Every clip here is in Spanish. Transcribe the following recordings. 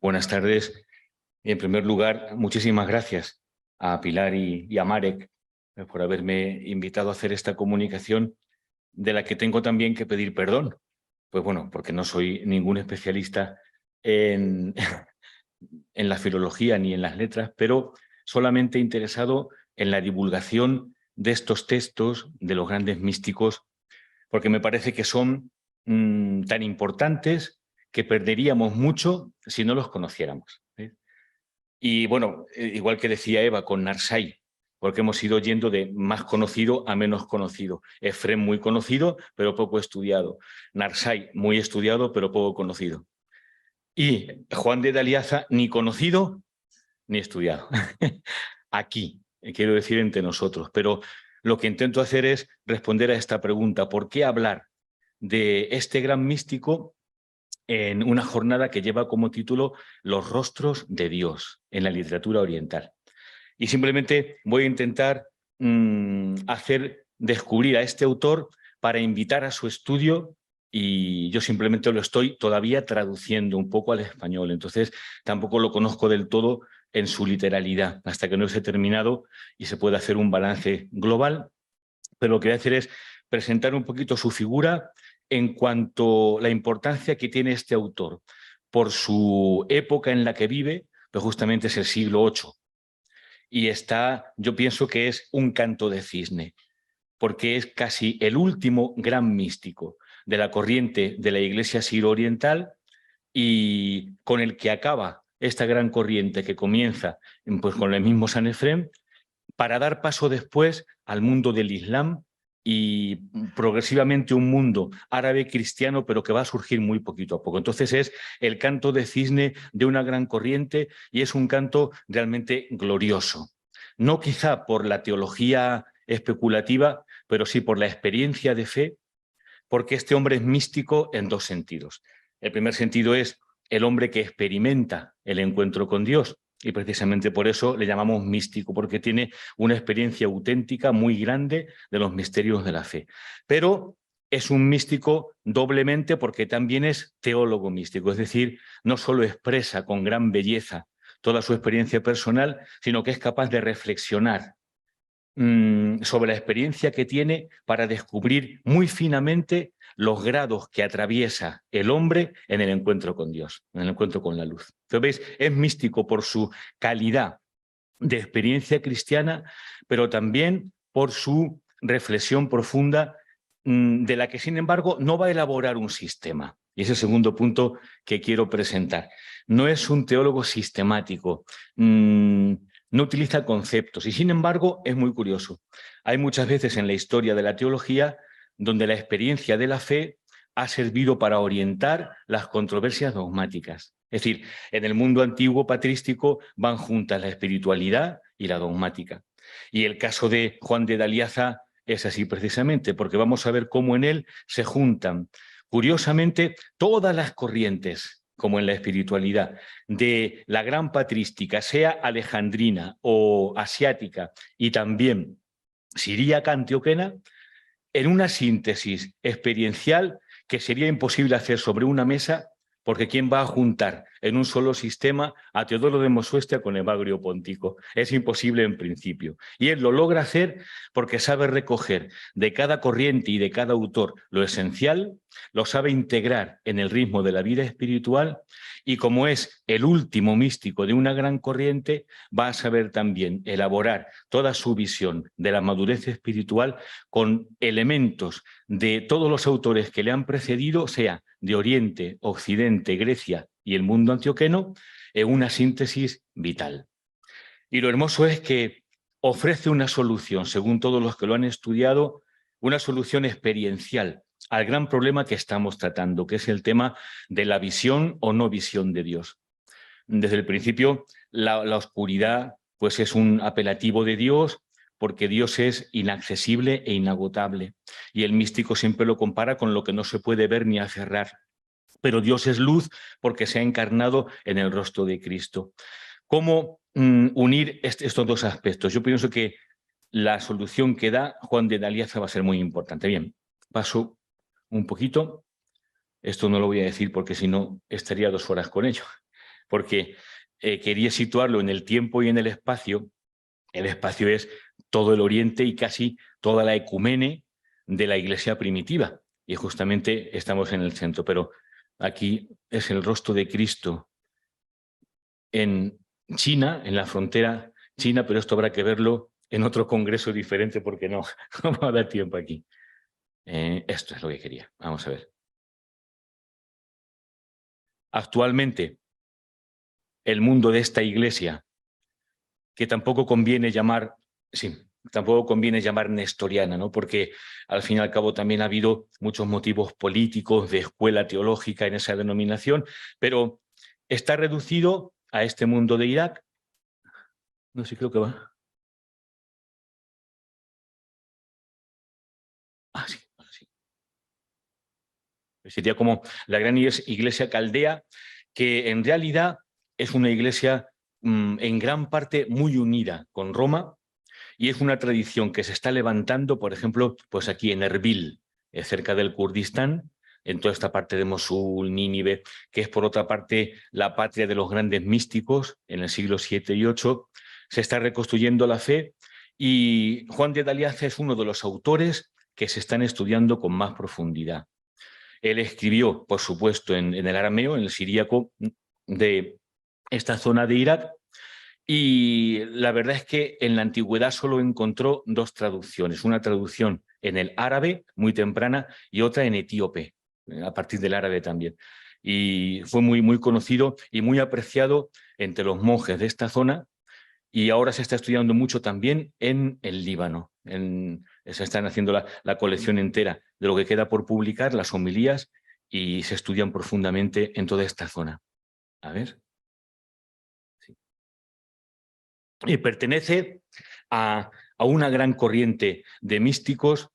Buenas tardes. En primer lugar, muchísimas gracias a Pilar y a Marek por haberme invitado a hacer esta comunicación, de la que tengo también que pedir perdón. Pues bueno, porque no soy ningún especialista en, en la filología ni en las letras, pero solamente interesado en la divulgación de estos textos de los grandes místicos, porque me parece que son tan importantes que perderíamos mucho si no los conociéramos. Y bueno, igual que decía Eva con Narsai, porque hemos ido yendo de más conocido a menos conocido. Efrem muy conocido, pero poco estudiado. Narsai muy estudiado, pero poco conocido. Y Juan de Daliaza ni conocido ni estudiado. Aquí, quiero decir entre nosotros. Pero lo que intento hacer es responder a esta pregunta. ¿Por qué hablar de este gran místico en una jornada que lleva como título Los rostros de Dios en la literatura oriental? Y simplemente voy a intentar hacer descubrir a este autor para invitar a su estudio, y yo simplemente lo estoy todavía traduciendo un poco al español, entonces tampoco lo conozco del todo en su literalidad, hasta que no esté terminado y se pueda hacer un balance global. Pero lo que voy a hacer es presentar un poquito su figura en cuanto a la importancia que tiene este autor por su época en la que vive, pues justamente es el siglo VIII. Y yo pienso que es un canto de cisne, porque es casi el último gran místico de la corriente de la Iglesia siro-oriental, y con el que acaba esta gran corriente que comienza pues con el mismo San Efrem, para dar paso después al mundo del Islam y progresivamente un mundo árabe cristiano, pero que va a surgir muy poquito a poco. Entonces es el canto de cisne de una gran corriente, y es un canto realmente glorioso. No quizá por la teología especulativa, pero sí por la experiencia de fe, porque este hombre es místico en dos sentidos. El primer sentido es el hombre que experimenta el encuentro con Dios, y precisamente por eso le llamamos místico, porque tiene una experiencia auténtica muy grande de los misterios de la fe. Pero es un místico doblemente porque también es teólogo místico, es decir, no solo expresa con gran belleza toda su experiencia personal, sino que es capaz de reflexionar sobre la experiencia que tiene para descubrir muy finamente los grados que atraviesa el hombre en el encuentro con Dios, en el encuentro con la luz. Entonces, ¿veis? Es místico por su calidad de experiencia cristiana, pero también por su reflexión profunda, de la que, sin embargo, no va a elaborar un sistema. Y ese es el segundo punto que quiero presentar. No es un teólogo sistemático, no utiliza conceptos, y sin embargo es muy curioso. Hay muchas veces en la historia de la teología donde la experiencia de la fe ha servido para orientar las controversias dogmáticas. Es decir, en el mundo antiguo patrístico van juntas la espiritualidad y la dogmática. Y el caso de Juan de Daliaza es así precisamente, porque vamos a ver cómo en él se juntan, curiosamente, todas las corrientes, como en la espiritualidad, de la gran patrística, sea alejandrina o asiática, y también siríaca antioquena, en una síntesis experiencial que sería imposible hacer sobre una mesa, porque ¿quién va a juntar en un solo sistema a Teodoro de Mosuestia con Evagrio Póntico? Es imposible en principio. Y él lo logra hacer porque sabe recoger de cada corriente y de cada autor lo esencial, lo sabe integrar en el ritmo de la vida espiritual, y como es el último místico de una gran corriente, va a saber también elaborar toda su visión de la madurez espiritual con elementos de todos los autores que le han precedido, sea de Oriente, Occidente, Grecia y el mundo antioqueno, en una síntesis vital. Y lo hermoso es que ofrece una solución, según todos los que lo han estudiado, una solución experiencial al gran problema que estamos tratando, que es el tema de la visión o no visión de Dios. Desde el principio, la oscuridad pues es un apelativo de Dios, porque Dios es inaccesible e inagotable. Y el místico siempre lo compara con lo que no se puede ver ni aferrar. Pero Dios es luz porque se ha encarnado en el rostro de Cristo. ¿Cómo unir estos dos aspectos? Yo pienso que la solución que da Juan de Daliaza va a ser muy importante. Bien, paso un poquito. Esto no lo voy a decir porque si no estaría 2 horas con ello. porque quería situarlo en el tiempo y en el espacio. El espacio es todo el Oriente y casi toda la ecumene de la Iglesia primitiva. Y justamente estamos en el centro. Pero aquí es el rostro de Cristo en China, en la frontera china, pero esto habrá que verlo en otro congreso diferente porque no va a dar tiempo aquí. Esto es lo que quería. Vamos a ver. Actualmente, el mundo de esta Iglesia, que tampoco conviene llamar, sí, tampoco conviene llamar nestoriana, ¿no? Porque al fin y al cabo también ha habido muchos motivos políticos de escuela teológica en esa denominación, pero está reducido a este mundo de Irak. No sé, creo que va. Ah, sí, sí. Sería como la gran iglesia caldea, que en realidad es una iglesia en gran parte muy unida con Roma, y es una tradición que se está levantando, por ejemplo, pues aquí en Erbil, cerca del Kurdistán, en toda esta parte de Mosul, Nínive, que es por otra parte la patria de los grandes místicos en el siglo VII y VIII. Se está reconstruyendo la fe y Juan de Daliaza es uno de los autores que se están estudiando con más profundidad. Él escribió, por supuesto, en el arameo, en el siríaco de esta zona de Irak, y la verdad es que en la antigüedad solo encontró dos traducciones, una traducción en el árabe muy temprana y otra en etíope, a partir del árabe también. Y fue muy conocido y muy apreciado entre los monjes de esta zona, y ahora se está estudiando mucho también en el Líbano. Se están haciendo la colección entera de lo que queda por publicar, las homilías, y se estudian profundamente en toda esta zona. A ver. Sí. Y pertenece a una gran corriente de místicos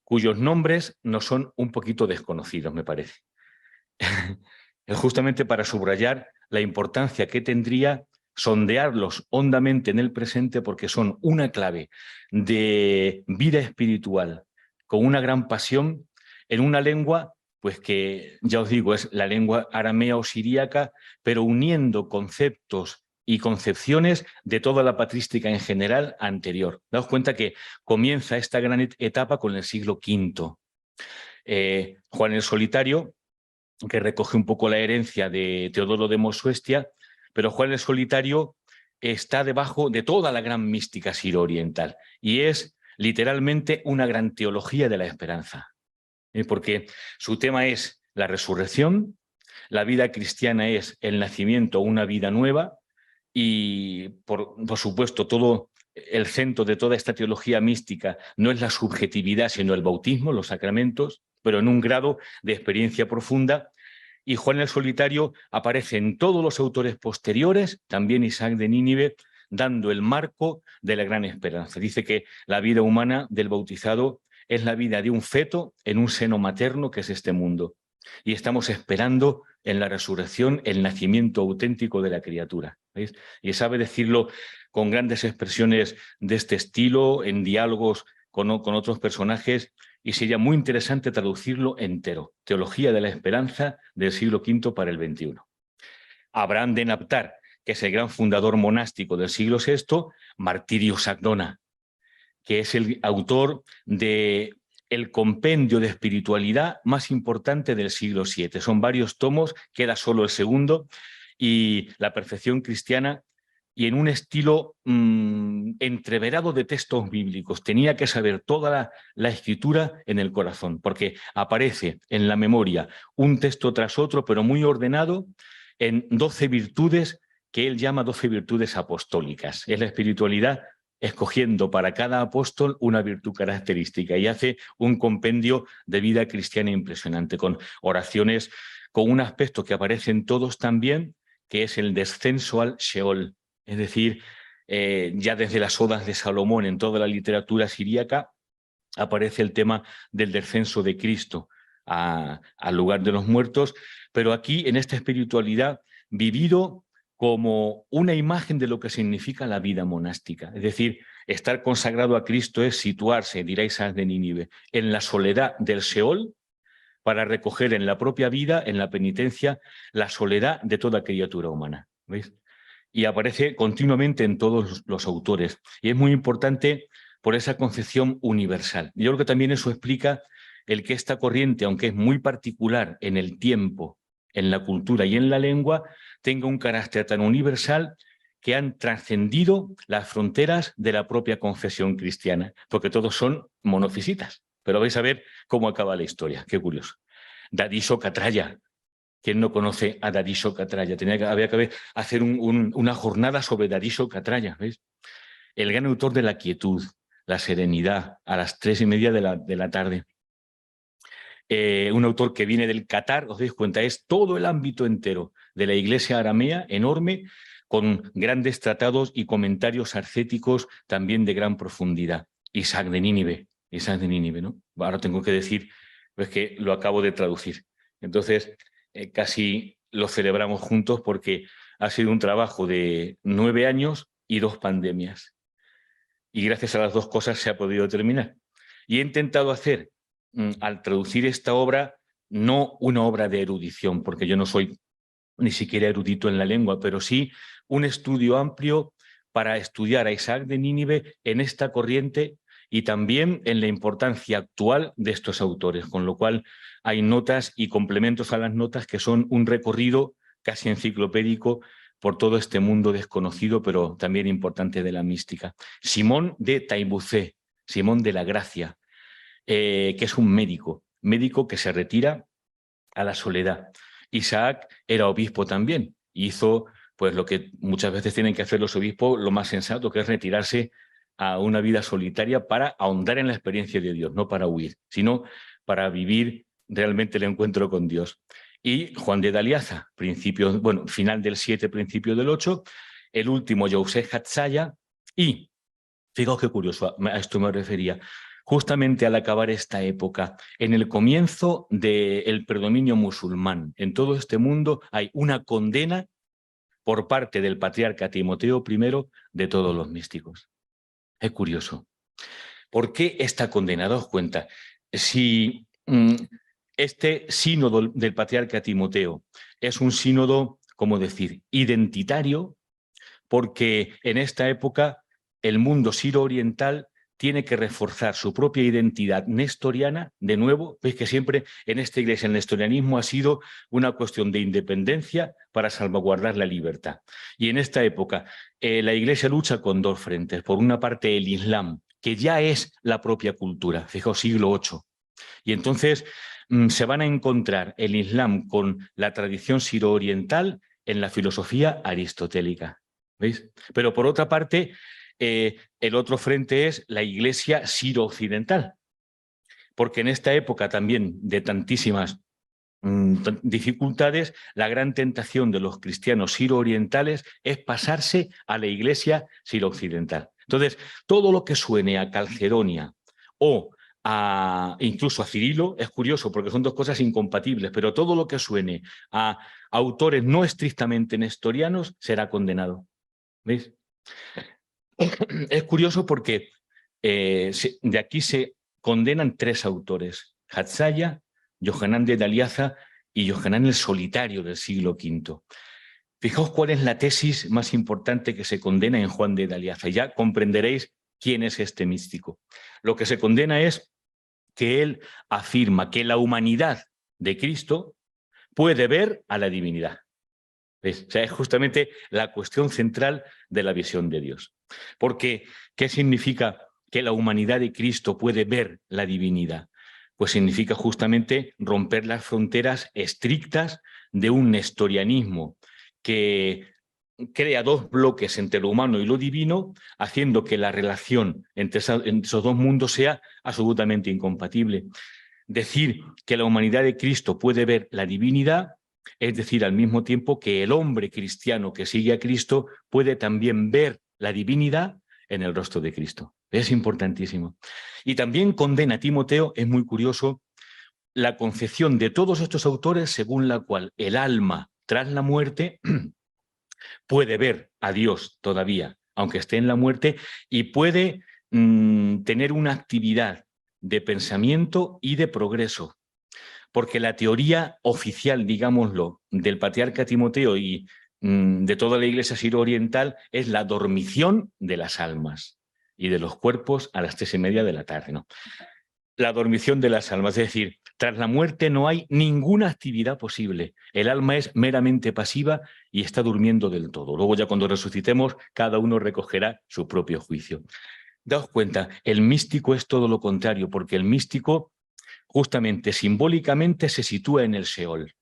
cuyos nombres nos son un poquito desconocidos, me parece. Es justamente para subrayar la importancia que tendría sondearlos hondamente en el presente, porque son una clave de vida espiritual con una gran pasión en una lengua, pues que ya os digo, es la lengua aramea o siríaca, pero uniendo conceptos y concepciones de toda la patrística en general anterior. Daos cuenta que comienza esta gran etapa con el siglo V. Juan el Solitario, que recoge un poco la herencia de Teodoro de Mosuestia, pero Juan el Solitario está debajo de toda la gran mística siro-oriental y es literalmente una gran teología de la esperanza, porque su tema es la resurrección, la vida cristiana es el nacimiento, una vida nueva, y por supuesto todo el centro de toda esta teología mística no es la subjetividad, sino el bautismo, los sacramentos, pero en un grado de experiencia profunda. Y Juan el Solitario aparece en todos los autores posteriores, también Isaac de Nínive, dando el marco de la gran esperanza. Dice que la vida humana del bautizado es la vida de un feto en un seno materno, que es este mundo. Y estamos esperando en la resurrección el nacimiento auténtico de la criatura. ¿Veis? Y sabe decirlo con grandes expresiones de este estilo, en diálogos con otros personajes, y sería muy interesante traducirlo entero. Teología de la esperanza del siglo V para el XXI. Abraham de Naptar, que es el gran fundador monástico del siglo VI, Martirio Sagdona, que es el autor de el compendio de espiritualidad más importante del siglo VII. Son varios tomos, queda solo el segundo, y la perfección cristiana, y en un estilo entreverado de textos bíblicos. Tenía que saber toda la escritura en el corazón, porque aparece en la memoria un texto tras otro, pero muy ordenado, en 12 virtudes que él llama 12 virtudes apostólicas. Es la espiritualidad escogiendo para cada apóstol una virtud característica, y hace un compendio de vida cristiana impresionante, con oraciones, con un aspecto que aparece en todos también, que es el descenso al Sheol. Es decir, ya desde las odas de Salomón en toda la literatura siríaca aparece el tema del descenso de Cristo al lugar de los muertos, pero aquí en esta espiritualidad vivido como una imagen de lo que significa la vida monástica. Es decir, estar consagrado a Cristo es situarse, dirá Isaac de Nínive, en la soledad del Seol, para recoger en la propia vida, en la penitencia, la soledad de toda criatura humana. ¿Veis? Y aparece continuamente en todos los autores. Y es muy importante por esa concepción universal. Yo creo que también eso explica el que esta corriente, aunque es muy particular en el tiempo, en la cultura y en la lengua, tenga un carácter tan universal que han trascendido las fronteras de la propia confesión cristiana, porque todos son monofisitas. Pero vais a ver cómo acaba la historia. Qué curioso. Dadiso Catralla. ¿Quién no conoce a Dadiso Catralla? Había que hacer una jornada sobre Dadiso Catralla, ¿ves? El gran autor de la quietud, la serenidad, a las 3:30 de la tarde. Un autor que viene del Catar, os dais cuenta, es todo el ámbito entero de la iglesia aramea, enorme, con grandes tratados y comentarios ascéticos también de gran profundidad. Isaac de Nínive, ¿no? Ahora tengo que decir, pues que lo acabo de traducir. Entonces, casi lo celebramos juntos porque ha sido un trabajo de 9 años y 2 pandemias. Y gracias a las 2 cosas se ha podido terminar. Y he intentado hacer, al traducir esta obra, no una obra de erudición, porque yo no soy ni siquiera erudito en la lengua, pero sí un estudio amplio para estudiar a Isaac de Nínive en esta corriente y también en la importancia actual de estos autores, con lo cual hay notas y complementos a las notas que son un recorrido casi enciclopédico por todo este mundo desconocido, pero también importante de la mística. Simón de Taibuzé, Simón de la Gracia, que es un médico que se retira a la soledad. Isaac era obispo también, hizo pues lo que muchas veces tienen que hacer los obispos, lo más sensato, que es retirarse a una vida solitaria para ahondar en la experiencia de Dios, no para huir, sino para vivir realmente el encuentro con Dios. Y Juan de Daliaza, final del 7, principio del 8, el último Yosef Hatzaya, y fijaos qué curioso, a esto me refería, justamente al acabar esta época, en el comienzo del predominio musulmán en todo este mundo, hay una condena por parte del patriarca Timoteo I de todos los místicos. Es curioso. ¿Por qué está condena? Daos cuenta. Si este sínodo del patriarca Timoteo es un sínodo, ¿cómo decir?, identitario, porque en esta época el mundo siro-oriental tiene que reforzar su propia identidad nestoriana. De nuevo, veis que siempre en esta iglesia el nestorianismo ha sido una cuestión de independencia para salvaguardar la libertad. Y en esta época la iglesia lucha con 2 frentes. Por una parte el Islam, que ya es la propia cultura, fijaos, siglo VIII. Y entonces se van a encontrar el Islam con la tradición siro-oriental en la filosofía aristotélica. ¿Veis? Pero por otra parte, el otro frente es la iglesia siro-occidental, porque en esta época también de tantísimas dificultades, la gran tentación de los cristianos siro-orientales es pasarse a la iglesia siro-occidental. Entonces, todo lo que suene a Calcedonia o incluso a Cirilo es curioso porque son 2 cosas incompatibles, pero todo lo que suene a autores no estrictamente nestorianos será condenado. ¿Veis? Es curioso porque de aquí se condenan 3 autores: Hatzaya, Yohanan de Daliaza y Yohanan el Solitario del siglo V. Fijaos cuál es la tesis más importante que se condena en Juan de Daliaza. Ya comprenderéis quién es este místico. Lo que se condena es que él afirma que la humanidad de Cristo puede ver a la divinidad. ¿Ves? O sea, es justamente la cuestión central de la visión de Dios. Porque, ¿qué significa que la humanidad de Cristo puede ver la divinidad? Pues significa justamente romper las fronteras estrictas de un nestorianismo que crea 2 bloques entre lo humano y lo divino, haciendo que la relación entre esos 2 mundos sea absolutamente incompatible. Decir que la humanidad de Cristo puede ver la divinidad, es decir, al mismo tiempo que el hombre cristiano que sigue a Cristo puede también ver la divinidad en el rostro de Cristo. Es importantísimo. Y también condena a Timoteo, es muy curioso, la concepción de todos estos autores según la cual el alma tras la muerte puede ver a Dios todavía, aunque esté en la muerte, y puede tener una actividad de pensamiento y de progreso. Porque la teoría oficial, digámoslo, del patriarca Timoteo y de toda la Iglesia sirio-oriental es la dormición de las almas y de los cuerpos a las 3:30 de la tarde, ¿no? La dormición de las almas, es decir, tras la muerte no hay ninguna actividad posible. El alma es meramente pasiva y está durmiendo del todo. Luego ya cuando resucitemos, cada uno recogerá su propio juicio. Daos cuenta, el místico es todo lo contrario, porque el místico justamente simbólicamente se sitúa en el Seol.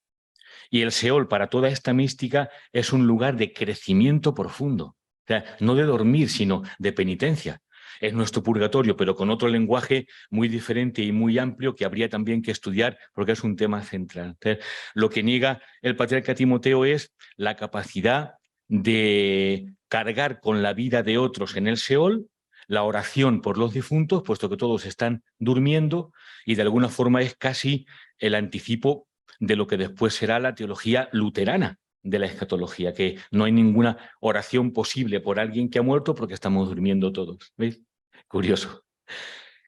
Y el Seol para toda esta mística es un lugar de crecimiento profundo. O sea, no de dormir, sino de penitencia. Es nuestro purgatorio, pero con otro lenguaje muy diferente y muy amplio que habría también que estudiar porque es un tema central. Entonces, lo que niega el patriarca Timoteo es la capacidad de cargar con la vida de otros en el Seol, la oración por los difuntos, puesto que todos están durmiendo, y de alguna forma es casi el anticipo de lo que después será la teología luterana de la escatología, que no hay ninguna oración posible por alguien que ha muerto porque estamos durmiendo todos. ¿Veis? Curioso.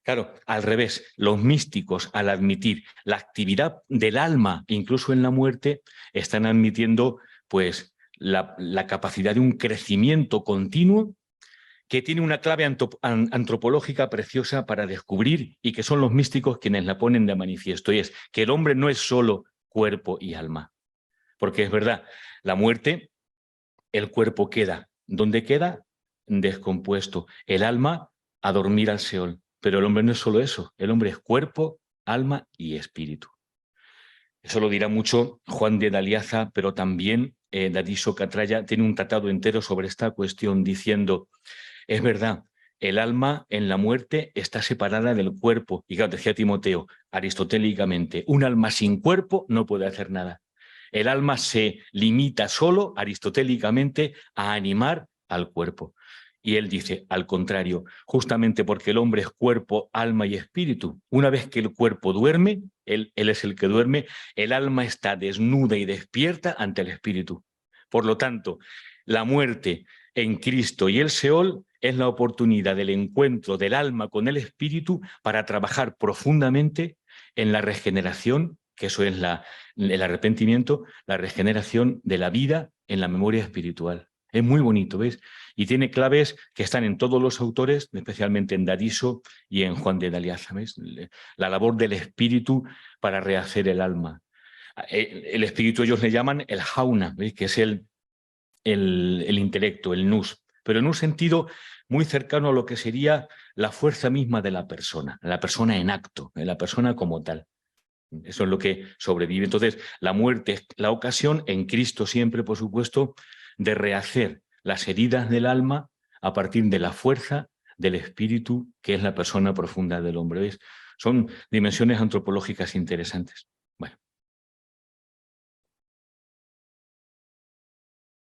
Claro, al revés, los místicos, al admitir la actividad del alma, incluso en la muerte, están admitiendo pues la capacidad de un crecimiento continuo que tiene una clave antropológica preciosa para descubrir y que son los místicos quienes la ponen de manifiesto, y es que el hombre no es solo cuerpo y alma, porque es verdad, la muerte, el cuerpo queda. ¿Dónde queda? Descompuesto. El alma a dormir al Seol. Pero el hombre no es solo eso, el hombre es cuerpo, alma y espíritu. Eso lo dirá mucho Juan de Daliaza, pero también Dadiso Catraya tiene un tratado entero sobre esta cuestión diciendo, es verdad, el alma en la muerte está separada del cuerpo. Y claro, decía Timoteo, aristotélicamente, un alma sin cuerpo no puede hacer nada. El alma se limita solo, aristotélicamente, a animar al cuerpo. Y él dice, al contrario, justamente porque el hombre es cuerpo, alma y espíritu. Una vez que el cuerpo duerme, él es el que duerme, el alma está desnuda y despierta ante el espíritu. Por lo tanto, la muerte en Cristo y el Seol es la oportunidad del encuentro del alma con el espíritu para trabajar profundamente en la regeneración, que eso es el arrepentimiento, la regeneración de la vida en la memoria espiritual. Es muy bonito, ¿ves? Y tiene claves que están en todos los autores, especialmente en Dadiso y en Juan de Daliaza, ¿ves? La labor del espíritu para rehacer el alma. El espíritu ellos le llaman el jauna, ¿ves? Que es el intelecto, el nous, pero en un sentido muy cercano a lo que sería la fuerza misma de la persona en acto, la persona como tal. Eso es lo que sobrevive. Entonces, la muerte es la ocasión, en Cristo siempre, por supuesto, de rehacer las heridas del alma a partir de la fuerza del espíritu, que es la persona profunda del hombre. ¿Ves? Son dimensiones antropológicas interesantes. Bueno.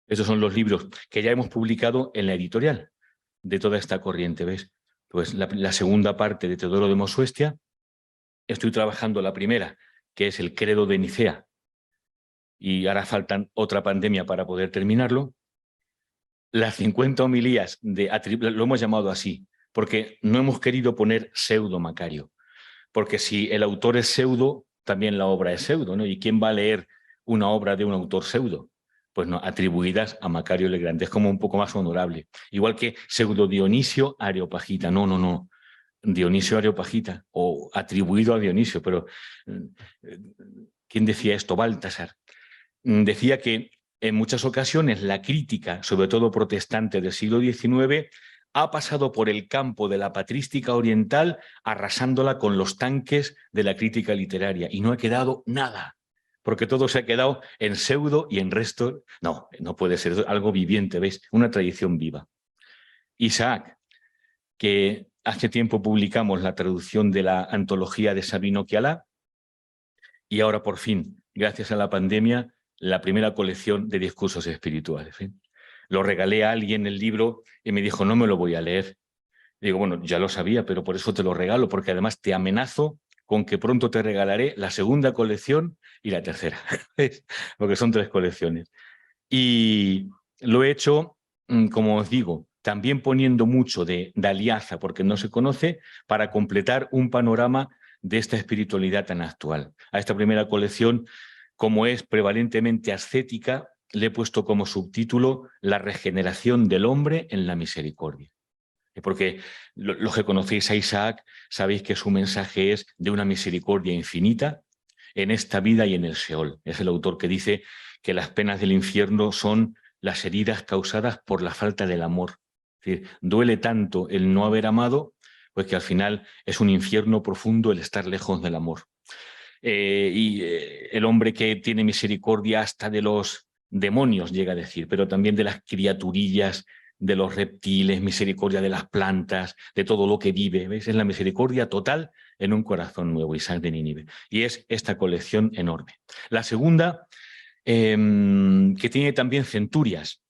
Estos son los libros que ya hemos publicado en la editorial de toda esta corriente. ¿Ves? Pues la segunda parte de Teodoro de Mosuestia. Estoy trabajando la primera, que es el Credo de Nicea, y ahora faltan otra pandemia para poder terminarlo. Las 50 homilías, lo hemos llamado así, porque no hemos querido poner pseudo Macario, porque si el autor es pseudo, también la obra es pseudo, ¿no? ¿Y quién va a leer una obra de un autor pseudo? Pues no, atribuidas a Macario Legrand, es como un poco más honorable. Igual que pseudo Dionisio Areopagita, no. Dionisio Areopagita, o atribuido a Dionisio, pero ¿quién decía esto? Baltasar. Decía que en muchas ocasiones la crítica, sobre todo protestante del siglo XIX, ha pasado por el campo de la patrística oriental arrasándola con los tanques de la crítica literaria y no ha quedado nada, porque todo se ha quedado en pseudo y en resto. No puede ser algo viviente, ¿veis? Una tradición viva. Isaac, que hace tiempo publicamos la traducción de la antología de Sabino Chialá y ahora por fin, gracias a la pandemia, la primera colección de discursos espirituales. ¿Sí? Lo regalé a alguien el libro y me dijo, no me lo voy a leer. Digo, bueno, ya lo sabía, pero por eso te lo regalo, porque además te amenazo con que pronto te regalaré la segunda colección y la tercera, porque son 3 colecciones. Y lo he hecho, como os digo, también poniendo mucho de Daliaza, porque no se conoce, para completar un panorama de esta espiritualidad tan actual. A esta primera colección, como es prevalentemente ascética, le he puesto como subtítulo La regeneración del hombre en la misericordia. Porque los que conocéis a Isaac sabéis que su mensaje es de una misericordia infinita en esta vida y en el Seol. Es el autor que dice que las penas del infierno son las heridas causadas por la falta del amor. Es decir, duele tanto el no haber amado, pues que al final es un infierno profundo el estar lejos del amor. El hombre que tiene misericordia hasta de los demonios, llega a decir, pero también de las criaturillas, de los reptiles, misericordia de las plantas, de todo lo que vive. ¿Veis? Es la misericordia total en un corazón nuevo, Isaac de Nínive. Y es esta colección enorme. La segunda, que tiene también centurias,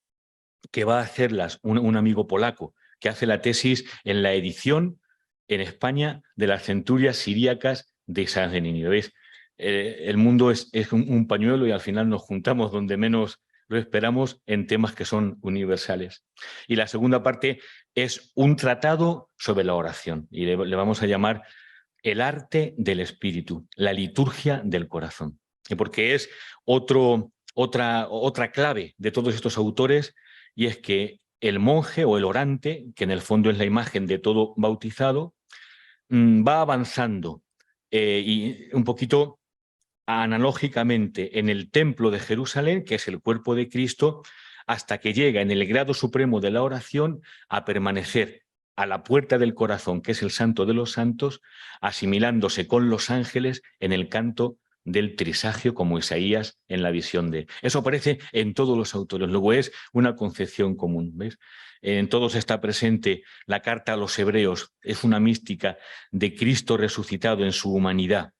que va a hacerlas un amigo polaco, que hace la tesis en la edición en España de las centurias siríacas de Isaac de Nínive. ¿Veis? El mundo es un pañuelo y al final nos juntamos donde menos lo esperamos en temas que son universales. Y la segunda parte es un tratado sobre la oración y le vamos a llamar el arte del espíritu, la liturgia del corazón. Y porque es otra clave de todos estos autores, y es que el monje o el orante, que en el fondo es la imagen de todo bautizado, va avanzando y un poquito analógicamente en el templo de Jerusalén, que es el cuerpo de Cristo, hasta que llega en el grado supremo de la oración a permanecer a la puerta del corazón, que es el santo de los santos, asimilándose con los ángeles en el canto del trisagio, como Isaías en la visión de... Eso aparece en todos los autores, luego es una concepción común, ¿ves? En todos está presente la carta a los hebreos, es una mística de Cristo resucitado en su humanidad.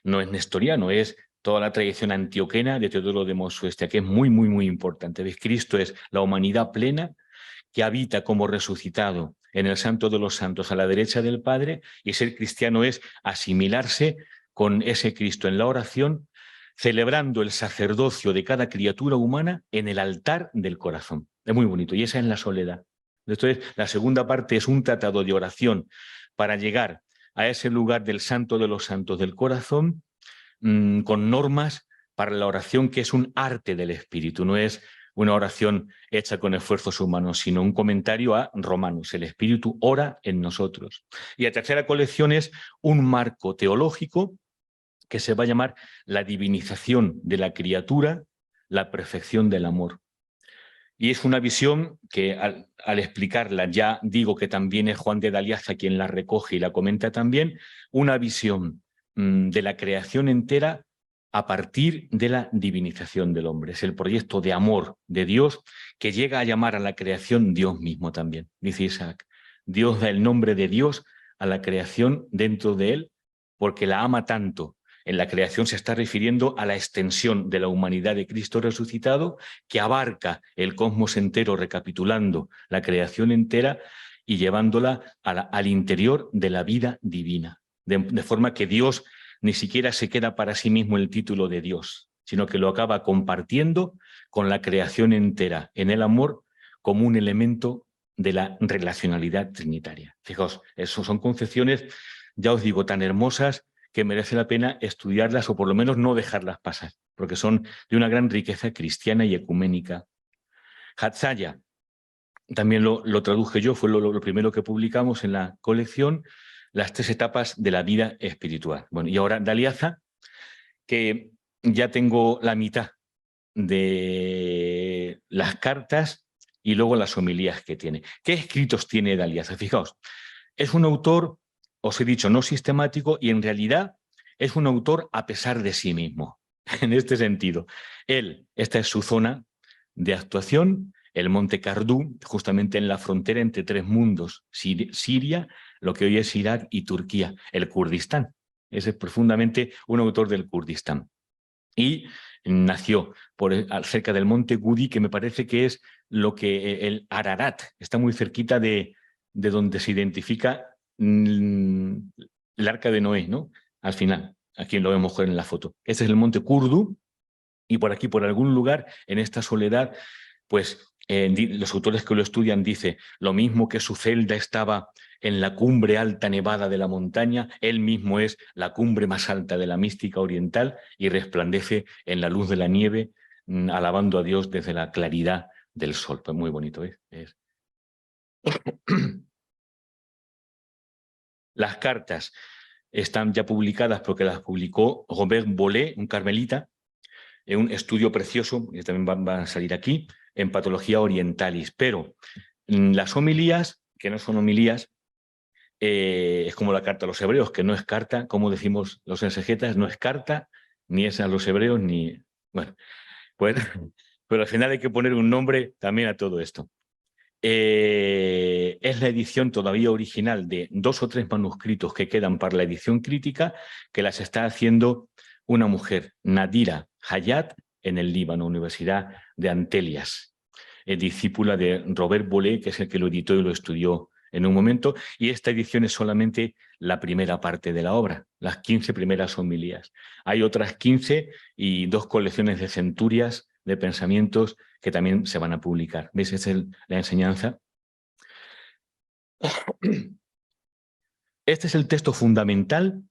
No es nestoriano, es toda la tradición antioquena de Teodoro de Mosuestia, que es muy, muy, muy importante. ¿Ves? Cristo es la humanidad plena que habita como resucitado en el Santo de los Santos a la derecha del Padre, y ser cristiano es asimilarse con ese Cristo en la oración, celebrando el sacerdocio de cada criatura humana en el altar del corazón. Es muy bonito, y esa es la soledad. Entonces, la segunda parte es un tratado de oración para llegar a ese lugar del Santo de los Santos del corazón, con normas para la oración, que es un arte del espíritu, no es una oración hecha con esfuerzos humanos, sino un comentario a Romanos. El Espíritu ora en nosotros. Y la tercera colección es un marco teológico que se va a llamar la divinización de la criatura, la perfección del amor. Y es una visión que al explicarla, ya digo que también es Juan de Daliaza quien la recoge y la comenta también, una visión de la creación entera a partir de la divinización del hombre. Es el proyecto de amor de Dios que llega a llamar a la creación Dios mismo también, dice Isaac. Dios da el nombre de Dios a la creación dentro de él porque la ama tanto. En la creación se está refiriendo a la extensión de la humanidad de Cristo resucitado, que abarca el cosmos entero, recapitulando la creación entera y llevándola al interior de la vida divina. De forma que Dios ni siquiera se queda para sí mismo el título de Dios, sino que lo acaba compartiendo con la creación entera en el amor como un elemento de la relacionalidad trinitaria. Fijaos, eso son concepciones, ya os digo, tan hermosas que merece la pena estudiarlas o por lo menos no dejarlas pasar, porque son de una gran riqueza cristiana y ecuménica. Hatzaya, también lo traduje yo, fue lo primero que publicamos en la colección, las 3 etapas de la vida espiritual. Bueno, y ahora Daliaza, que ya tengo la mitad de las cartas y luego las homilías que tiene. ¿Qué escritos tiene Daliaza? Fijaos, es un autor, os he dicho, no sistemático, y en realidad es un autor a pesar de sí mismo, en este sentido. Esta es su zona de actuación, el Monte Cardú, justamente en la frontera entre 3 mundos, Siria, lo que hoy es Irak, y Turquía, el Kurdistán. Es profundamente un autor del Kurdistán. Y nació cerca del monte Gudi, que me parece que es lo que el Ararat, está muy cerquita de donde se identifica el arca de Noé, ¿no? Al final, aquí lo vemos en la foto. Este es el monte Kurdu, y por aquí, por algún lugar, en esta soledad, pues los autores que lo estudian dicen lo mismo que su celda estaba en la cumbre alta nevada de la montaña, él mismo es la cumbre más alta de la mística oriental y resplandece en la luz de la nieve alabando a Dios desde la claridad del sol. Pues muy bonito, ¿eh? Las cartas están ya publicadas porque las publicó Robert Bollet, un carmelita, en un estudio precioso, que también van a salir aquí, en Patología Orientalis. Pero las homilías, que no son homilías, es como la carta a los hebreos, que no es carta, como decimos los exegetas, no es carta, ni es a los hebreos, ni... Bueno, pues, pero al final hay que poner un nombre también a todo esto. Es la edición todavía original de 2 o 3 manuscritos que quedan para la edición crítica, que las está haciendo una mujer, Nadira Hayat, en el Líbano, Universidad de Antelias, discípula de Robert Bollet, que es el que lo editó y lo estudió en un momento, y esta edición es solamente la primera parte de la obra, las 15 primeras homilías. Hay otras 15 y 2 colecciones de centurias, de pensamientos, que también se van a publicar. ¿Veis? Esa es la enseñanza. Este es el texto fundamental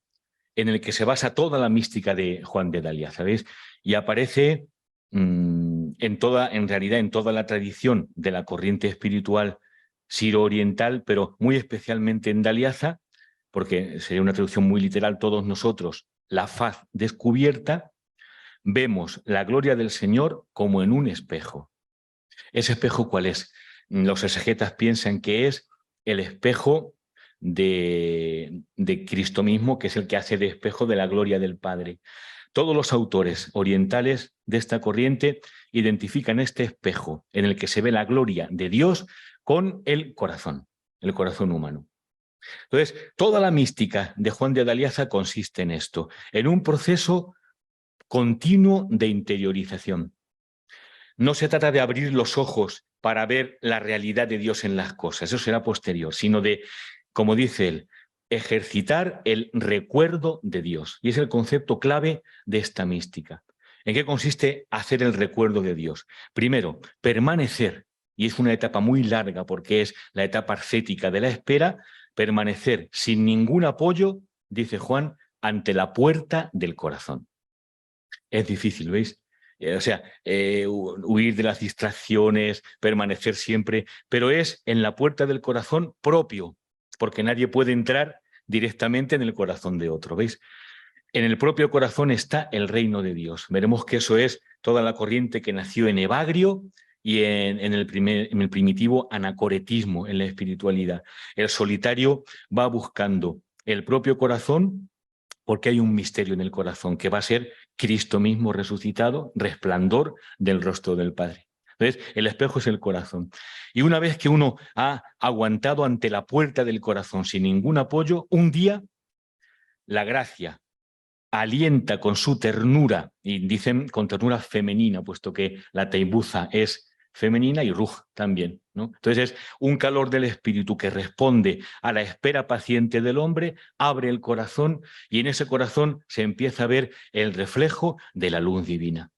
en el que se basa toda la mística de Juan de Dalia, ¿sabéis? Y aparece en realidad en toda la tradición de la corriente espiritual siro-oriental, pero muy especialmente en Daliaza, porque sería una traducción muy literal, todos nosotros, la faz descubierta, vemos la gloria del Señor como en un espejo. ¿Ese espejo cuál es? Los exegetas piensan que es el espejo de Cristo mismo, que es el que hace de espejo de la gloria del Padre. Todos los autores orientales de esta corriente identifican este espejo en el que se ve la gloria de Dios con el corazón humano. Entonces, toda la mística de Juan de Daliaza consiste en esto, en un proceso continuo de interiorización. No se trata de abrir los ojos para ver la realidad de Dios en las cosas, eso será posterior, sino de, como dice él, ejercitar el recuerdo de Dios. Y es el concepto clave de esta mística. ¿En qué consiste hacer el recuerdo de Dios? Primero, permanecer, y es una etapa muy larga porque es la etapa ascética de la espera, permanecer sin ningún apoyo, dice Juan, ante la puerta del corazón. Es difícil, ¿veis? Huir de las distracciones, permanecer siempre, pero es en la puerta del corazón propio, porque nadie puede entrar directamente en el corazón de otro, ¿veis? En el propio corazón está el reino de Dios. Veremos que eso es toda la corriente que nació en Evagrio y en el primitivo anacoretismo, en la espiritualidad. El solitario va buscando el propio corazón porque hay un misterio en el corazón que va a ser Cristo mismo resucitado, resplandor del rostro del Padre. Entonces, el espejo es el corazón. Y una vez que uno ha aguantado ante la puerta del corazón sin ningún apoyo, un día la gracia alienta con su ternura, y dicen con ternura femenina, puesto que la teibuza es femenina y ruj también, ¿no? Entonces es un calor del espíritu que responde a la espera paciente del hombre, abre el corazón y en ese corazón se empieza a ver el reflejo de la luz divina.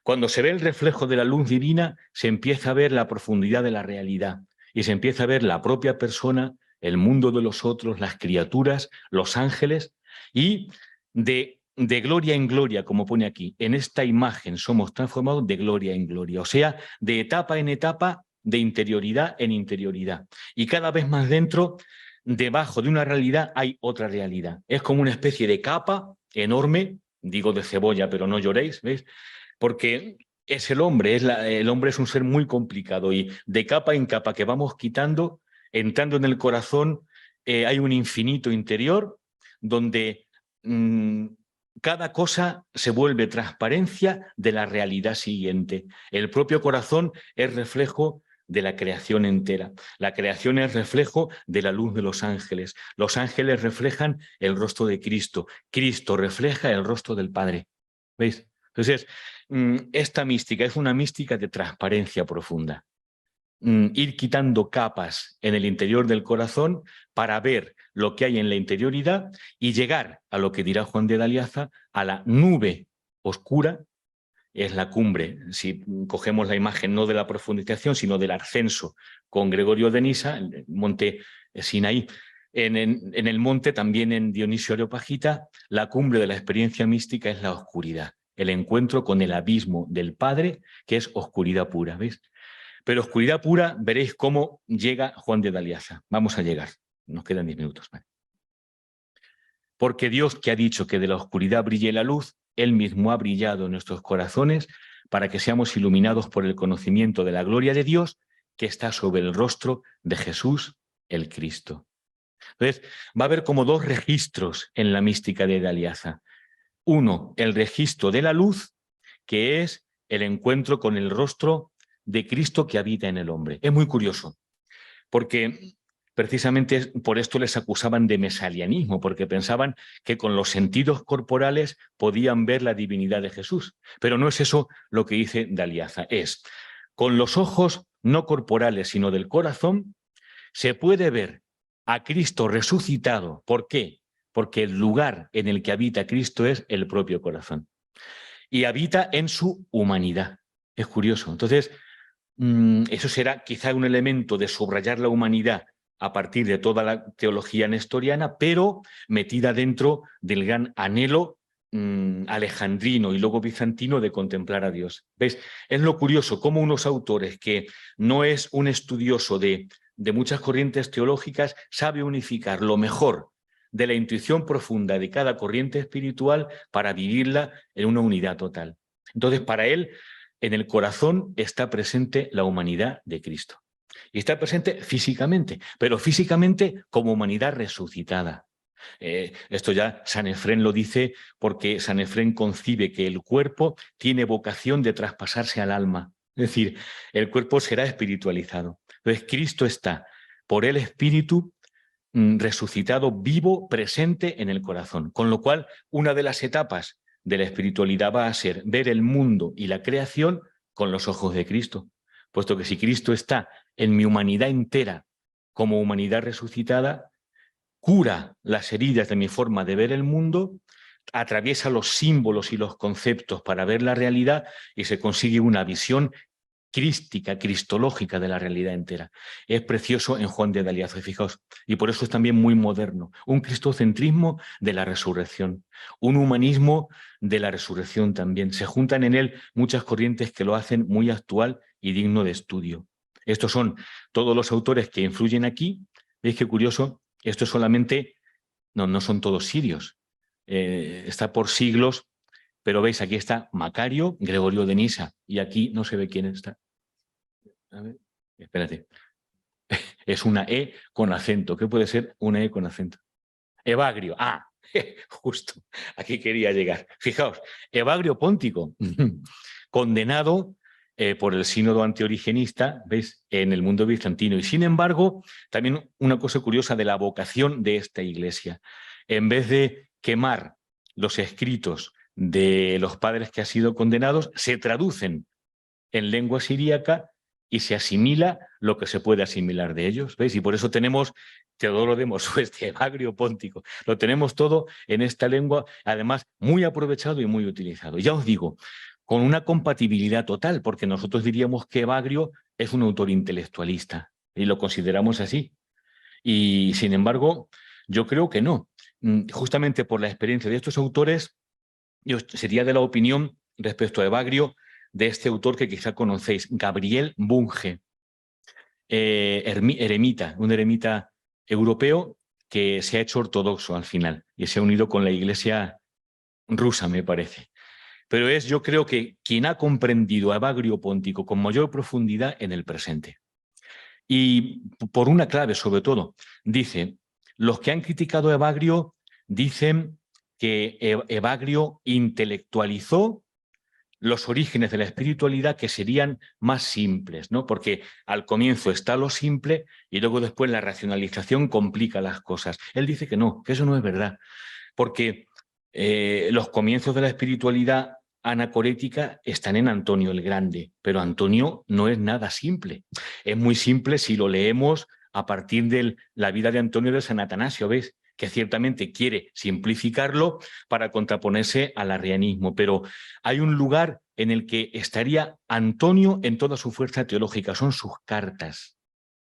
Cuando se ve el reflejo de la luz divina, se empieza a ver la profundidad de la realidad y se empieza a ver la propia persona, el mundo de los otros, las criaturas, los ángeles, y de gloria en gloria, como pone aquí, en esta imagen somos transformados de gloria en gloria, o sea, de etapa en etapa, de interioridad en interioridad. Y cada vez más dentro, debajo de una realidad, hay otra realidad. Es como una especie de capa enorme, digo de cebolla, pero no lloréis, ¿veis? Porque es el hombre, el hombre es un ser muy complicado y de capa en capa que vamos quitando, entrando en el corazón, hay un infinito interior donde cada cosa se vuelve transparencia de la realidad siguiente. El propio corazón es reflejo de la creación entera. La creación es reflejo de la luz de los ángeles. Los ángeles reflejan el rostro de Cristo. Cristo refleja el rostro del Padre. ¿Veis? Entonces, esta mística es una mística de transparencia profunda. Ir quitando capas en el interior del corazón para ver lo que hay en la interioridad y llegar a lo que dirá Juan de Daliaza, a la nube oscura, es la cumbre, si cogemos la imagen no de la profundización, sino del ascenso con Gregorio de Nisa, el monte Sinaí. En el monte, también en Dionisio Areopagita, la cumbre de la experiencia mística es la oscuridad. el encuentro con el abismo del Padre, que es oscuridad pura, ¿veis? Pero oscuridad pura, veréis cómo llega Juan de Daliaza. Vamos a llegar, nos quedan 10 minutos. ¿Vale? Porque Dios, que ha dicho que de la oscuridad brille la luz, Él mismo ha brillado en nuestros corazones para que seamos iluminados por el conocimiento de la gloria de Dios que está sobre el rostro de Jesús, el Cristo. Entonces, va a haber como dos registros en la mística de Daliaza. Uno, el registro de la luz, que es el encuentro con el rostro de Cristo que habita en el hombre. Es muy curioso, porque precisamente por esto les acusaban de mesalianismo, porque pensaban que con los sentidos corporales podían ver la divinidad de Jesús. Pero no es eso lo que dice Daliaza. Es, con los ojos no corporales, sino del corazón, se puede ver a Cristo resucitado. ¿Por qué? Porque el lugar en el que habita Cristo es el propio corazón. Y habita en su humanidad. Es curioso. Entonces, eso será quizá un elemento de subrayar la humanidad a partir de toda la teología nestoriana, pero metida dentro del gran anhelo alejandrino y luego bizantino de contemplar a Dios. ¿Ves? Es lo curioso, cómo unos autores que no es un estudioso de muchas corrientes teológicas sabe unificar lo mejor de la intuición profunda de cada corriente espiritual para vivirla en una unidad total. Entonces, para él, en el corazón está presente la humanidad de Cristo. Y está presente físicamente, pero físicamente como humanidad resucitada. Esto ya Sanefrén lo dice porque Sanefrén concibe que el cuerpo tiene vocación de traspasarse al alma. Es decir, el cuerpo será espiritualizado. Entonces, Cristo está por el Espíritu resucitado, vivo, presente en el corazón. Con lo cual, una de las etapas de la espiritualidad va a ser ver el mundo y la creación con los ojos de Cristo. Puesto que si Cristo está en mi humanidad entera como humanidad resucitada, cura las heridas de mi forma de ver el mundo, atraviesa los símbolos y los conceptos para ver la realidad y se consigue una visión crística, cristológica de la realidad entera. Es precioso en Juan de Daliaza, fijaos, y por eso es también muy moderno. Un cristocentrismo de la resurrección, un humanismo de la resurrección también. Se juntan en él muchas corrientes que lo hacen muy actual y digno de estudio. Estos son todos los autores que influyen aquí. ¿Veis qué curioso? Esto es solamente, no son todos sirios. Está por siglos, pero veis, aquí está Macario, Gregorio de Nisa, y aquí no se ve quién está. A ver, espérate. Es una E con acento. ¿Qué puede ser una E con acento? Evagrio. Ah, justo. Aquí quería llegar. Fijaos, Evagrio Póntico, condenado por el sínodo antiorigenista, ¿veis?, en el mundo bizantino. Y sin embargo, también una cosa curiosa de la vocación de esta iglesia. En vez de quemar los escritos de los padres que han sido condenados, se traducen en lengua siríaca y se asimila lo que se puede asimilar de ellos. ¿Veis? Y por eso tenemos Teodoro de Mossuet, Evagrio Póntico. Lo tenemos todo en esta lengua, además muy aprovechado y muy utilizado. Ya os digo, con una compatibilidad total, porque nosotros diríamos que Evagrio es un autor intelectualista y lo consideramos así. Y sin embargo, yo creo que no. Justamente por la experiencia de estos autores, yo sería de la opinión respecto a Evagrio de este autor que quizá conocéis, Gabriel Bunge, eremita, un eremita europeo que se ha hecho ortodoxo al final y se ha unido con la iglesia rusa, me parece. Pero es, yo creo que quien ha comprendido a Evagrio Póntico con mayor profundidad en el presente. Y por una clave, sobre todo, dice, los que han criticado a Evagrio dicen que Evagrio intelectualizó los orígenes de la espiritualidad que serían más simples, ¿no? Porque al comienzo está lo simple y luego después la racionalización complica las cosas. Él dice que no, que eso no es verdad, porque los comienzos de la espiritualidad anacorética están en Antonio el Grande, pero Antonio no es nada simple. Es muy simple si lo leemos a partir de la vida de Antonio de San Atanasio, ¿ves?, que ciertamente quiere simplificarlo para contraponerse al arrianismo, pero hay un lugar en el que estaría Antonio en toda su fuerza teológica, son sus cartas.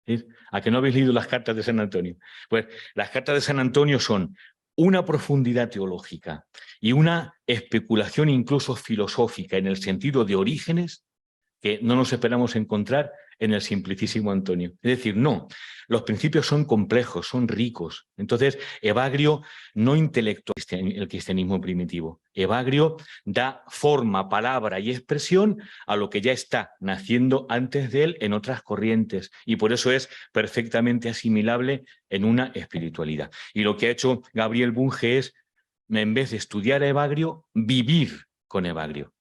¿Sí? ¿A que no habéis leído las cartas de San Antonio? Pues las cartas de San Antonio son una profundidad teológica y una especulación incluso filosófica en el sentido de orígenes que no nos esperamos encontrar en el Simplicísimo Antonio. Es decir, no, los principios son complejos, son ricos. Entonces, Evagrio no intelectúa el cristianismo primitivo. Evagrio da forma, palabra y expresión a lo que ya está naciendo antes de él en otras corrientes, y por eso es perfectamente asimilable en una espiritualidad. Y lo que ha hecho Gabriel Bunge es, en vez de estudiar a Evagrio, vivir con Evagrio.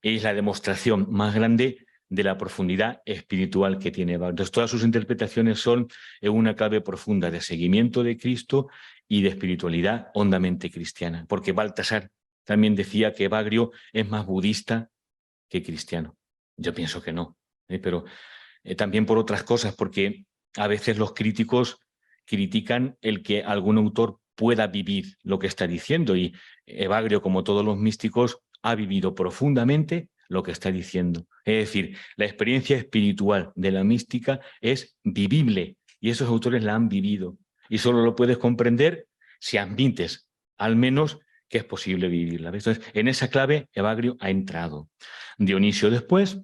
Es la demostración más grande de la profundidad espiritual que tiene Evagrio. Entonces, todas sus interpretaciones son en una clave profunda de seguimiento de Cristo y de espiritualidad hondamente cristiana, porque Baltasar también decía que Evagrio es más budista que cristiano. Yo pienso que no, pero también por otras cosas, porque a veces los críticos critican el que algún autor pueda vivir lo que está diciendo, y Evagrio, como todos los místicos, ha vivido profundamente lo que está diciendo. Es decir, la experiencia espiritual de la mística es vivible, y esos autores la han vivido, y solo lo puedes comprender si admites, al menos, que es posible vivirla. Entonces, en esa clave, Evagrio ha entrado. Dionisio después,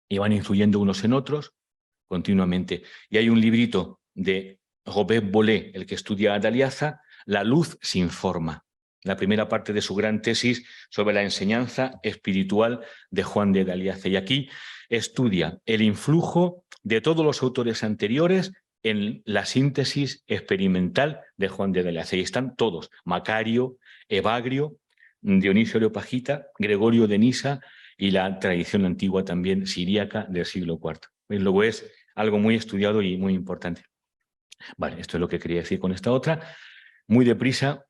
y van influyendo unos en otros continuamente. Y hay un librito de Robert Bollet, el que estudia a D'Aliaza, La luz sin forma, la primera parte de su gran tesis sobre la enseñanza espiritual de Juan de D'Aliaza. Y aquí estudia el influjo de todos los autores anteriores en la síntesis experimental de Juan de D'Aliaza. Y están todos: Macario, Evagrio, Dionisio Areopagita, Gregorio de Nisa y la tradición antigua también siríaca del siglo IV. Luego es algo muy estudiado y muy importante. Vale, esto es lo que quería decir con esta otra. Muy deprisa.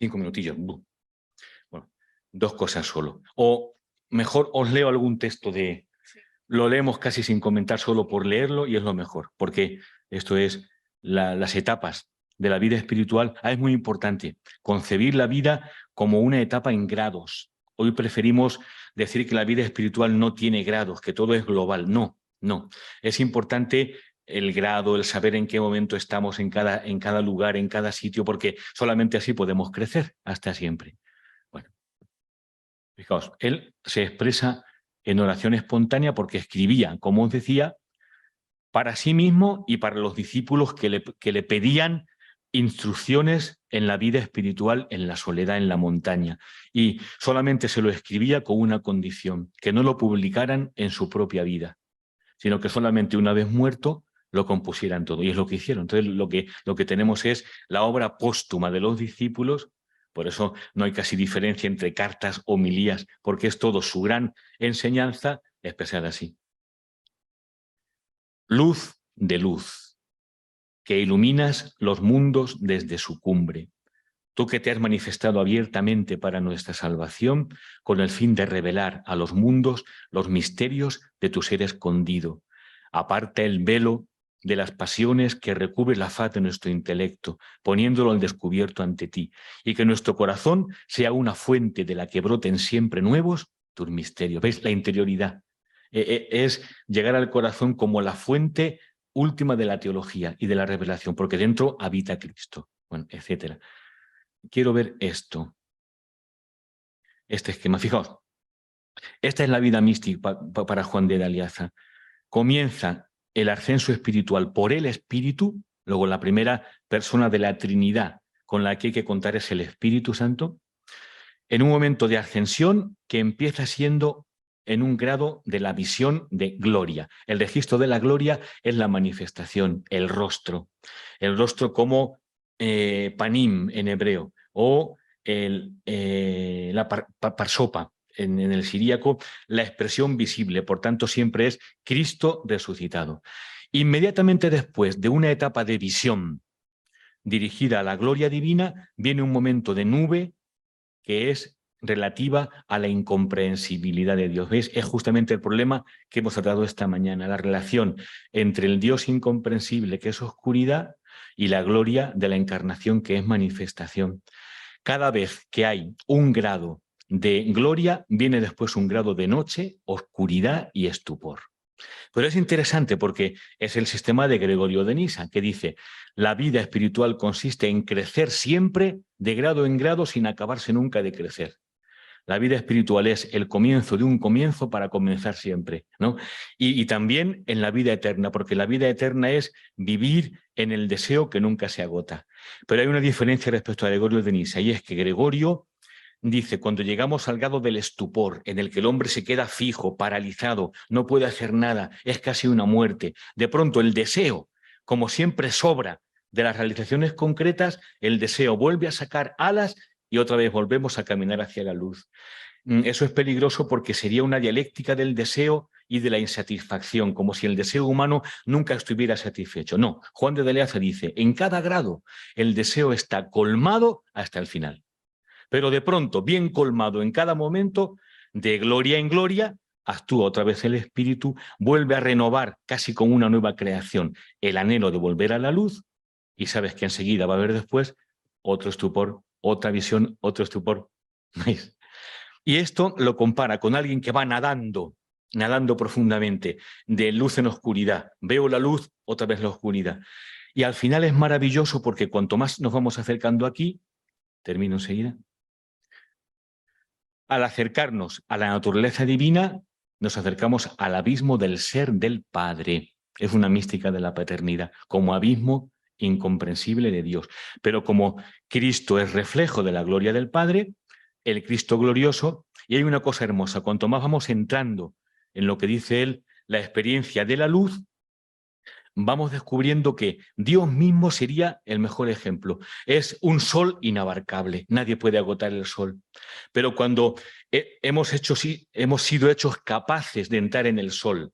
5 minutillos. Bueno, 2 cosas solo. O mejor os leo algún texto de... Lo leemos casi sin comentar, solo por leerlo, y es lo mejor, porque esto es las etapas de la vida espiritual. Es muy importante concebir la vida como una etapa en grados. Hoy preferimos decir que la vida espiritual no tiene grados, que todo es global. No, no. Es importante el grado, el saber en qué momento estamos en cada lugar, en cada sitio, porque solamente así podemos crecer hasta siempre. Bueno, fijaos, él se expresa en oración espontánea porque escribía, como os decía, para sí mismo y para los discípulos que le pedían instrucciones en la vida espiritual, en la soledad, en la montaña. Y solamente se lo escribía con una condición: que no lo publicaran en su propia vida, sino que solamente una vez muerto lo compusieran todo. Y es lo que hicieron. Entonces lo que tenemos es la obra póstuma de los discípulos. Por eso no hay casi diferencia entre cartas, homilías, porque es todo su gran enseñanza expresada así. Luz de luz, que iluminas los mundos desde su cumbre. Tú que te has manifestado abiertamente para nuestra salvación, con el fin de revelar a los mundos los misterios de tu ser escondido. Aparta el velo de las pasiones que recubre la faz de nuestro intelecto, poniéndolo al descubierto ante ti, y que nuestro corazón sea una fuente de la que broten siempre nuevos tus misterios. ¿Veis? La interioridad. Es llegar al corazón como la fuente última de la teología y de la revelación, porque dentro habita Cristo, bueno, etcétera. Quiero ver esto, este esquema. Fijaos, esta es la vida mística para Juan de D'Aliaza. Comienza el ascenso espiritual por el Espíritu, luego la primera persona de la Trinidad con la que hay que contar es el Espíritu Santo, en un momento de ascensión que empieza siendo en un grado de la visión de gloria. El registro de la gloria es la manifestación, el rostro como panim en hebreo, o la parsopa en el siríaco, la expresión visible. Por tanto, siempre es Cristo resucitado. Inmediatamente después de una etapa de visión dirigida a la gloria divina, viene un momento de nube que es relativa a la incomprensibilidad de Dios. ¿Veis? Es justamente el problema que hemos tratado esta mañana, la relación entre el Dios incomprensible, que es oscuridad, y la gloria de la encarnación, que es manifestación. Cada vez que hay un grado de gloria, viene después un grado de noche, oscuridad y estupor. Pero es interesante porque es el sistema de Gregorio de Nisa, que dice: la vida espiritual consiste en crecer siempre de grado en grado sin acabarse nunca de crecer. La vida espiritual es el comienzo de un comienzo para comenzar siempre, ¿no? Y también en la vida eterna, porque la vida eterna es vivir en el deseo que nunca se agota. Pero hay una diferencia respecto a Gregorio de Nisa, y es que Gregorio dice: cuando llegamos al grado del estupor, en el que el hombre se queda fijo, paralizado, no puede hacer nada, es casi una muerte, de pronto el deseo, como siempre sobra de las realizaciones concretas, el deseo vuelve a sacar alas y otra vez volvemos a caminar hacia la luz. Eso es peligroso porque sería una dialéctica del deseo y de la insatisfacción, como si el deseo humano nunca estuviera satisfecho. No, Juan de Leaza dice: en cada grado el deseo está colmado hasta el final. Pero de pronto, bien colmado en cada momento, de gloria en gloria, actúa otra vez el espíritu, vuelve a renovar casi con una nueva creación el anhelo de volver a la luz, y sabes que enseguida va a haber después otro estupor, otra visión, otro estupor. ¿Veis? Y esto lo compara con alguien que va nadando, nadando profundamente, de luz en oscuridad. Veo la luz, otra vez la oscuridad. Y al final es maravilloso porque cuanto más nos vamos acercando aquí, termino enseguida, al acercarnos a la naturaleza divina, nos acercamos al abismo del ser del Padre. Es una mística de la paternidad, como abismo incomprensible de Dios. Pero como Cristo es reflejo de la gloria del Padre, el Cristo glorioso, y hay una cosa hermosa: cuanto más vamos entrando en lo que dice él, la experiencia de la luz, vamos descubriendo que Dios mismo sería el mejor ejemplo. Es un sol inabarcable, nadie puede agotar el sol. Pero cuando hemos sido hechos capaces de entrar en el sol,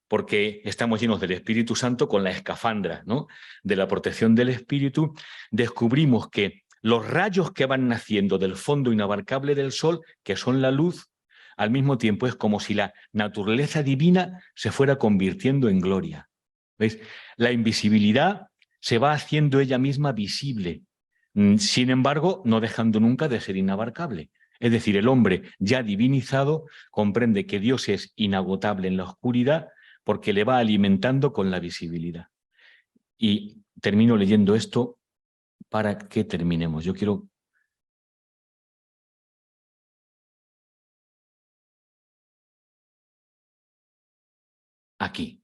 porque estamos llenos del Espíritu Santo con la escafandra, ¿no?, de la protección del Espíritu, descubrimos que los rayos que van naciendo del fondo inabarcable del sol, que son la luz, al mismo tiempo es como si la naturaleza divina se fuera convirtiendo en gloria. ¿Veis? La invisibilidad se va haciendo ella misma visible, sin embargo, no dejando nunca de ser inabarcable. Es decir, el hombre ya divinizado comprende que Dios es inagotable en la oscuridad porque le va alimentando con la visibilidad. Y termino leyendo esto para que terminemos. Yo quiero... Aquí.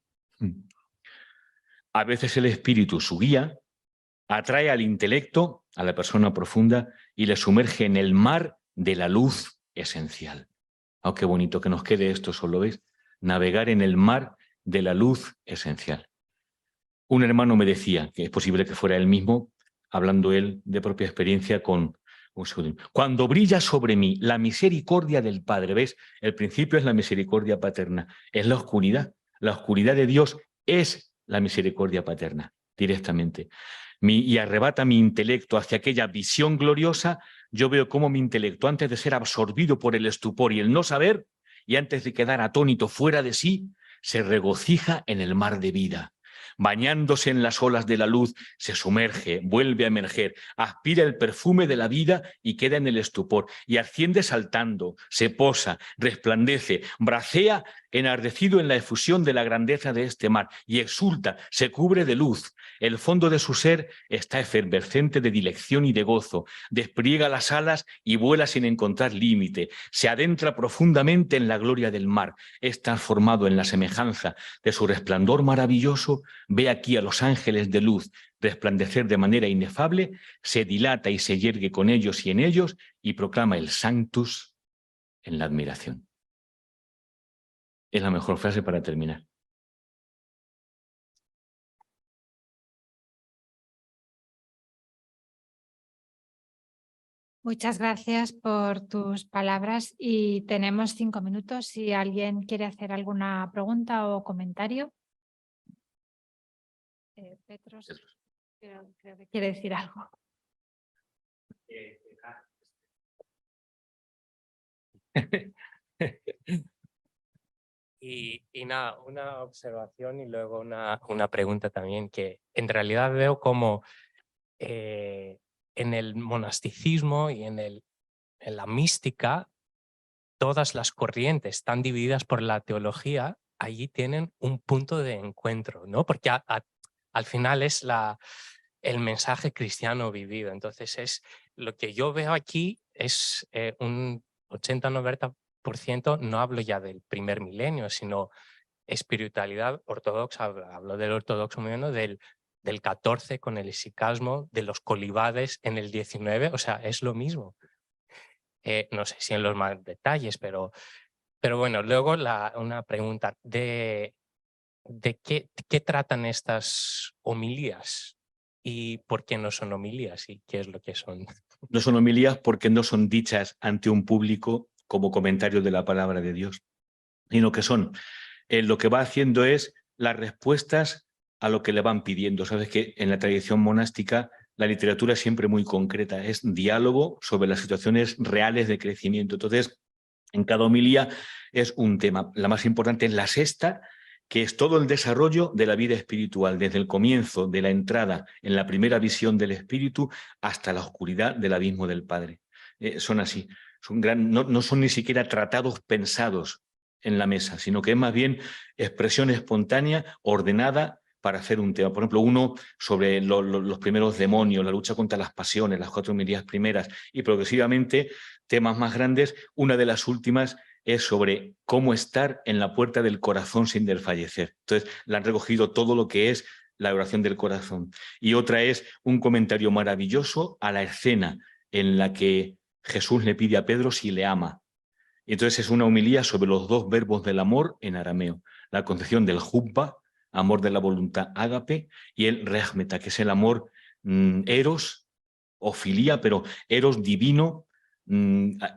A veces el espíritu, su guía, atrae al intelecto, a la persona profunda, y le sumerge en el mar de la luz esencial. Oh, qué bonito que nos quede esto, solo veis, navegar en el mar de la luz esencial. Un hermano me decía, que es posible que fuera él mismo, hablando él de propia experiencia con un segundo: cuando brilla sobre mí la misericordia del Padre, ¿ves? El principio es la misericordia paterna, es la oscuridad. La oscuridad de Dios es la misericordia paterna, directamente. Y arrebata mi intelecto hacia aquella visión gloriosa. Yo veo cómo mi intelecto, antes de ser absorbido por el estupor y el no saber, y antes de quedar atónito fuera de sí, se regocija en el mar de vida. Bañándose en las olas de la luz, se sumerge, vuelve a emerger, aspira el perfume de la vida y queda en el estupor, y asciende saltando, se posa, resplandece, bracea, enardecido en la efusión de la grandeza de este mar, y exulta, se cubre de luz. El fondo de su ser está efervescente de dilección y de gozo, despliega las alas y vuela sin encontrar límite, se adentra profundamente en la gloria del mar, es transformado en la semejanza de su resplandor maravilloso, ve aquí a los ángeles de luz resplandecer de manera inefable, se dilata y se yergue con ellos y en ellos, y proclama el Sanctus en la admiración. Es la mejor frase para terminar. Muchas gracias por tus palabras y tenemos 5 minutos si alguien quiere hacer alguna pregunta o comentario. Petros, creo que quiere decir algo. Y nada, una observación y luego una pregunta también, que en realidad veo como en el monasticismo y en la mística, todas las corrientes están divididas por la teología allí tienen un punto de encuentro, ¿no? Porque al final es el mensaje cristiano vivido. Entonces, lo que yo veo aquí es un 80-90%, no hablo ya del primer milenio, sino espiritualidad ortodoxa, hablo del ortodoxo moderno, del 14 con el isicasmo, de los colibades en el 19, o sea, es lo mismo. No sé si en los más detalles, pero bueno, luego una pregunta, ¿de qué tratan estas homilías? ¿Y por qué no son homilías? ¿Y qué es lo que son? No son homilías porque no son dichas ante un público como comentarios de la palabra de Dios, sino que son, lo que va haciendo es las respuestas a lo que le van pidiendo. Sabes que en la tradición monástica la literatura es siempre muy concreta, es diálogo sobre las situaciones reales de crecimiento. Entonces, en cada homilía es un tema. La más importante es la sexta, que es todo el desarrollo de la vida espiritual, desde el comienzo de la entrada en la primera visión del espíritu hasta la oscuridad del abismo del Padre. Son así, no son ni siquiera tratados pensados en la mesa, sino que es más bien expresión espontánea, ordenada para hacer un tema. Por ejemplo, uno sobre los primeros demonios, la lucha contra las pasiones, las 4 homilías primeras, y progresivamente temas más grandes. Una de las últimas es sobre cómo estar en la puerta del corazón sin desfallecer. Entonces, le han recogido todo lo que es la oración del corazón. Y otra es un comentario maravilloso a la escena en la que Jesús le pide a Pedro si le ama. Y entonces es una homilía sobre los 2 verbos del amor en arameo. La concepción del jubba, amor de la voluntad, ágape, y el rejmeta, que es el amor eros o filía, pero eros divino.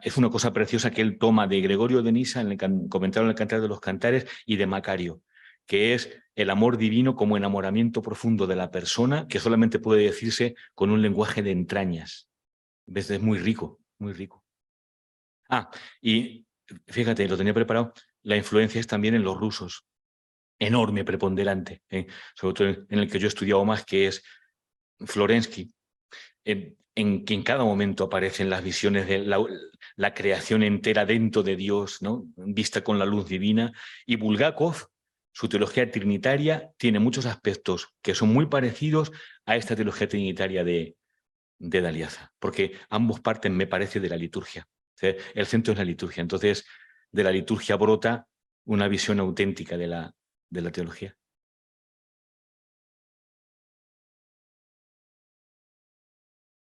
Es una cosa preciosa que él toma de Gregorio de Nisa en el comentario en el Cantar de los Cantares y de Macario, que es el amor divino como enamoramiento profundo de la persona, que solamente puede decirse con un lenguaje de entrañas. Es muy rico, muy rico. Y fíjate, lo tenía preparado, la influencia es también en los rusos, enorme, preponderante, sobre todo en el que yo he estudiado más, que es Florensky, en que en cada momento aparecen las visiones de la creación entera dentro de Dios, ¿no? Vista con la luz divina, y Bulgakov, su teología trinitaria, tiene muchos aspectos que son muy parecidos a esta teología trinitaria de Daliaza, porque ambos parten, me parece, de la liturgia. El centro es la liturgia, entonces de la liturgia brota una visión auténtica de la teología.